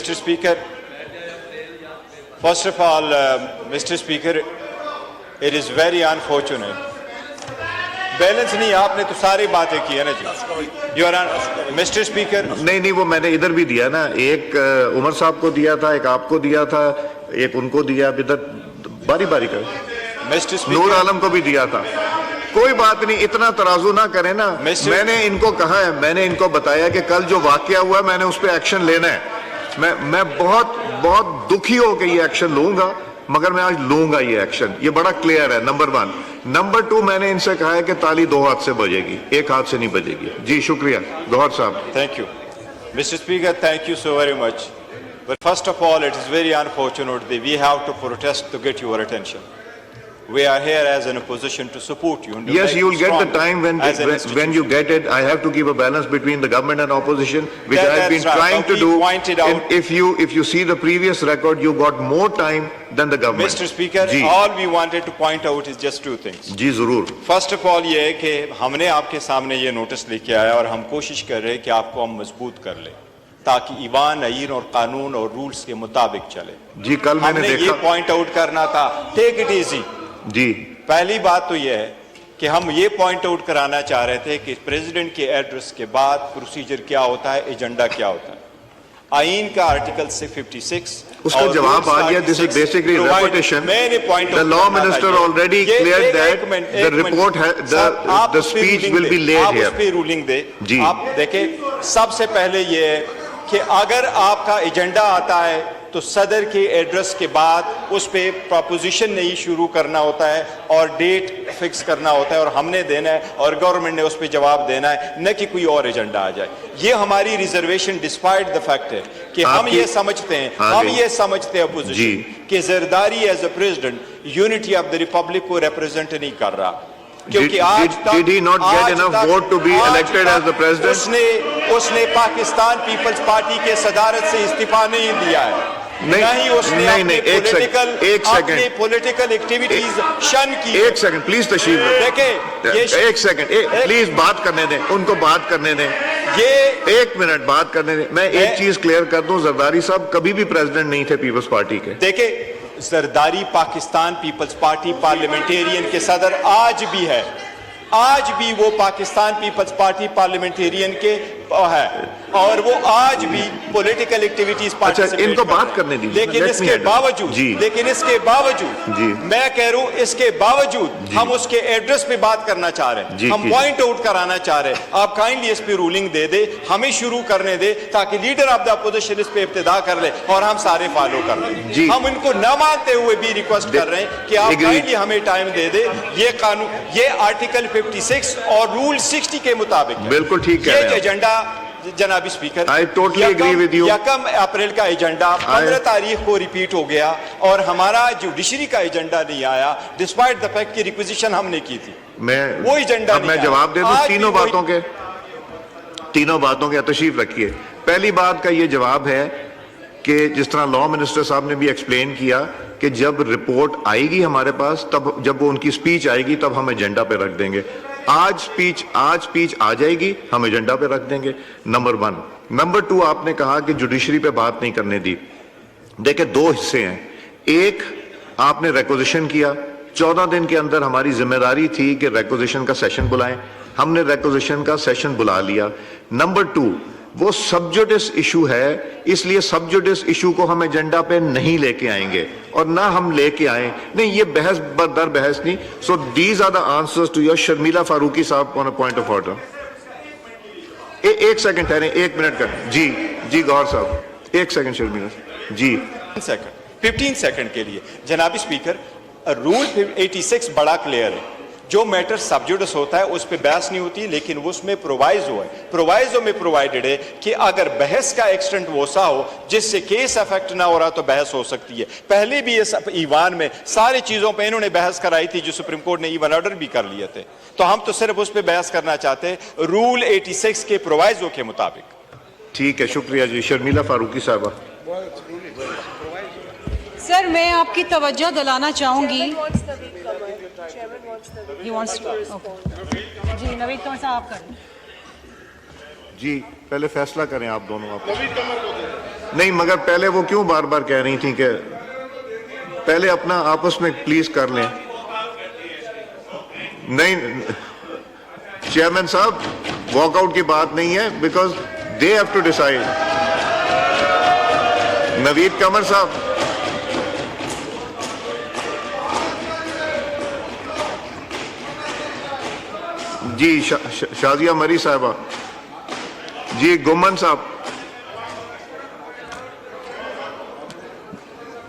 Mr. Speaker, first of all, Mr. Speaker, it is very unfortunate. Balance نہیں, آپ نے تو ساری باتیں کی ہے نا جی. مسٹر اسپیکر, نہیں وہ میں نے ادھر بھی دیا نا, ایک عمر صاحب کو دیا تھا, ایک آپ کو دیا تھا, ایک ان کو دیا, ادھر باری باری کر. نور عالم کو بھی دیا تھا. کوئی بات نہیں, اتنا ترازو نہ کریں نا. میں نے ان کو کہا ہے, میں نے ان کو بتایا کہ کل جو واقعہ ہوا ہے میں نے اس پہ ایکشن لینا ہے. میں بہت دکھی ہو کے یہ ایکشن لوں گا, مگر میں آج لوں گا یہ ایکشن. یہ بڑا کلیئر ہے, نمبر 1. نمبر 2, میں نے ان سے کہا ہے کہ تالی 2 ہاتھ سے بجے گی, 1 ہاتھ سے نہیں بجے گی. جی شکریہ. گوہر صاحب. Thank you. Mister speaker, thank you so very much. But first of all, it is very unfortunate that we have to protest to get your attention. We are here as an opposition to support you. Yes, you will get the time when you get it. I have to keep a balance between the government and opposition, which I have been trying to do. And if you see the previous record, you got more time than the government. Mr. Speaker, all we wanted to point out is just 2 things. جی ضرور. First of all یہ ہے کہ ہم نے آپ کے سامنے یہ نوٹس لے کے آیا اور ہم کوشش کر رہے ہیں کہ آپ کو ہم مضبوط کر لیں تاکہ ایوان, آئین اور قانون اور رولز کے مطابق چلے. جی کل میں نے دیکھا, یہ پوائنٹ آؤٹ کرنا تھا. Take it easy. جی پہلی بات تو یہ ہے کہ ہم یہ پوائنٹ آؤٹ کرانا چاہ رہے تھے کہ پریزیڈنٹ کے ایڈریس کے بعد پروسیجر کیا ہوتا ہے, ایجنڈا کیا ہوتا ہے. آئین کا آرٹیکل 56 اس کا جواب آ گیا. This is basically repetition. The law minister already cleared that the report, the speech will be laid here. آپ اس پہ رولنگ دے. آپ دیکھیں, سب سے پہلے یہ ہے کہ اگر آپ کا ایجنڈا آتا ہے تو صدر کے ایڈریس کے بعد اس پہ پروپوزیشن نہیں شروع کرنا ہوتا ہے اور ڈیٹ فکس کرنا ہوتا ہے اور ہم نے دینا ہے اور گورنمنٹ نے اس پہ جواب دینا ہے, نہ کہ کوئی اور ایجنڈا آ جائے. یہ ہماری ریزرویشن ڈسپائٹ دا فیکٹ ہے کہ ہم یہ سمجھتے ہیں اپوزیشن کہ Zardari as a president unity of the republic کو ریپرزینٹ نہیں کر رہا. کیونکہ Did he not get enough vote to be elected as the president? اس نے پاکستان پیپلز پارٹی کے صدارت سے استعفیٰ نہیں دیا ہے, نہ ہی اس نے اپنی پولیٹیکل ایکٹیویٹیز شن کی. ایک سیکنڈ پلیز تشریف دیکھیں, ایک سیکنڈ پلیز بات کرنے دیں, ان کو بات کرنے دیں. یہ 1 منٹ بات کرنے دیں. میں ایک چیز کلیئر کر دوں, زرداری صاحب کبھی بھی پریزیڈنٹ نہیں تھے پیپلز پارٹی کے. دیکھیں, Zardari Pakistan peoples party parliamentarians کے صدر آج بھی ہے, آج بھی وہ پاکستان پیپلز پارٹی پارلیمنٹیرین کے ہے اور وہ آج بھی پولیٹیکل ایکٹیویٹیز پارٹیسپیٹ. ان کو بات کرنے دیجیے. لیکن اس کے باوجود میں کہہ رہا ہوں, اس کے باوجود ہم اس کے ایڈریس پہ بات کرنا چاہ رہے ہیں, ہم پوائنٹ آؤٹ کرانا چاہ رہے ہیں. آپ کائنڈلی اس پہ رولنگ دے دے, ہمیں شروع کرنے دے تاکہ لیڈر آف دا اپوزیشن اس پہ ابتدا کر لے اور ہم سارے فالو کر لیں. ہم ان کو نہ مانتے ہوئے بھی ریکویسٹ کر رہے ہیں کہ آپ کائنڈلی ہمیں ٹائم دے دے. یہ قانون, یہ آرٹیکل 56 اور رول 60 کے مطابق بالکل ٹھیک ہے. یہ ایجنڈا جناب speaker, I totally agree with you. 1 April کا ایجنڈا 15 تاریخ کو ریپیٹ ہو گیا اور ہمارا جوڈیشری کا ایجنڈا نہیں آیا ڈسپائٹ دا فیکٹ کی ریکویزیشن ہم نے کی تھی. وہ ایجنڈا میں جواب دے دوں تینوں باتوں کے. تشریف رکھیے. پہلی بات کا یہ جواب ہے کہ جس طرح لا منسٹر صاحب نے بھی ایکسپلین کیا کہ جب رپورٹ آئے گی ہمارے پاس, تب جب وہ ان کی سپیچ آئے گی تب ہم ایجنڈا پہ رکھ دیں گے. آج سپیچ آ جائے گی, ہم ایجنڈا پہ رکھ دیں گے. نمبر 1. نمبر 2, آپ نے کہا کہ جوڈیشری پہ بات نہیں کرنے دی. دیکھیں 2 حصے ہیں. ایک, آپ نے ریکوزیشن کیا, 14 دن کے اندر ہماری ذمہ داری تھی کہ ریکوزیشن کا سیشن بلائیں, ہم نے ریکوزیشن کا سیشن بلا لیا. نمبر 2, وہ سب جوڈس ایشو ہے, اس لیے سب جوڈس ایشو کو ہم ایجنڈا پہ نہیں لے کے آئیں گے اور نہ ہم لے کے آئیں. نہیں, یہ بحث در بحث نہیں. So these are the answers to your. Sharmila Farooqui صاحب on a point of order. ایک سیکنڈ ٹھہریں, 1 منٹ کا. جی گوہر صاحب 1 سیکنڈ. شرمیلا جی 15 سیکنڈ کے لیے. جناب اسپیکر, رول 86 بڑا کلیئر ہے. جو میٹر سب جوڈس ہوتا ہے اس پہ بحث نہیں ہوتی, لیکن اس میں پرووائزو ہے. پرووائزو میں پرووائڈڈ ہے کہ اگر بحث کا ایکسٹینٹ وسع ہو جس سے کیس افیکٹ نہ ہو رہا تو بحث ہو سکتی ہے. پہلے بھی اس ایوان میں ساری چیزوں پہ انہوں نے بحث کرائی تھی جو سپریم کورٹ نے ایون آرڈر بھی کر لیے تھے, تو ہم تو صرف اس پہ بحث کرنا چاہتے ہیں رول 86 کے پرووائزو کے مطابق. ٹھیک ہے, شکریہ جی. شرمیلا فاروقی صاحبہ. سر میں آپ کی توجہ دلانا چاہوں گی. جی نوید قمر صاحب آپ کریں. جی پہلے فیصلہ کریں آپ دونوں. آپ نہیں مگر پہلے وہ کیوں بار بار کہہ رہی تھیں کہ پہلے اپنا آپس میں پلیز کر لیں. نہیں چیئرمین صاحب واک آؤٹ کی بات نہیں ہے, because they have to decide. Naveed Qamar صاحب, جی شازیہ مری صاحبہ, جی گمن صاحب,